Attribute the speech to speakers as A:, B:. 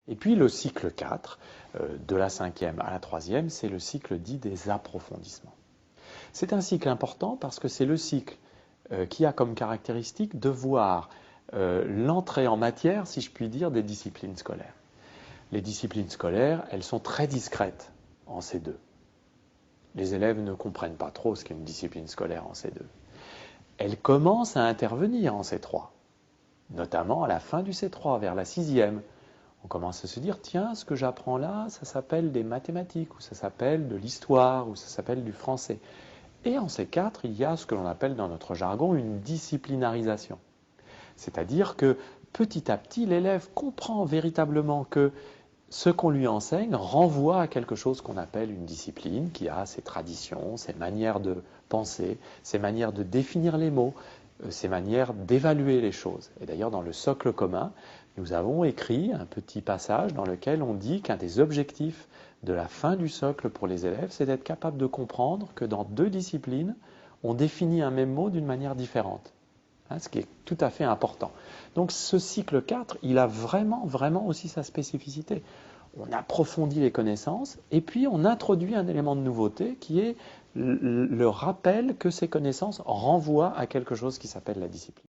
A: Et puis le cycle 4, de la 5e à la 3e, c'est le cycle dit des approfondissements. C'est un cycle important parce que c'est le cycle qui a comme caractéristique de voir l'entrée en matière, si je puis dire, des disciplines scolaires. Les disciplines scolaires, elles sont très discrètes en C2. Les élèves ne comprennent pas trop ce qu'est une discipline scolaire en C2. Elles commencent à intervenir en C3, notamment à la fin du C3, vers la 6e. On commence à se dire, tiens, ce que j'apprends là, ça s'appelle des mathématiques, ou ça s'appelle de l'histoire, ou ça s'appelle du français. Et en C4, il y a ce que l'on appelle dans notre jargon une disciplinarisation. C'est-à-dire que petit à petit, l'élève comprend véritablement que ce qu'on lui enseigne renvoie à quelque chose qu'on appelle une discipline, qui a ses traditions, ses manières de penser, ses manières de définir les mots, ses manières d'évaluer les choses. Et d'ailleurs, dans le socle commun, nous avons écrit un petit passage dans lequel on dit qu'un des objectifs de la fin du socle pour les élèves, c'est d'être capable de comprendre que dans deux disciplines, on définit un même mot d'une manière différente. Ce qui est tout à fait important. Donc ce cycle 4, il a vraiment aussi sa spécificité. On approfondit les connaissances et puis on introduit un élément de nouveauté qui est le rappel que ces connaissances renvoient à quelque chose qui s'appelle la discipline.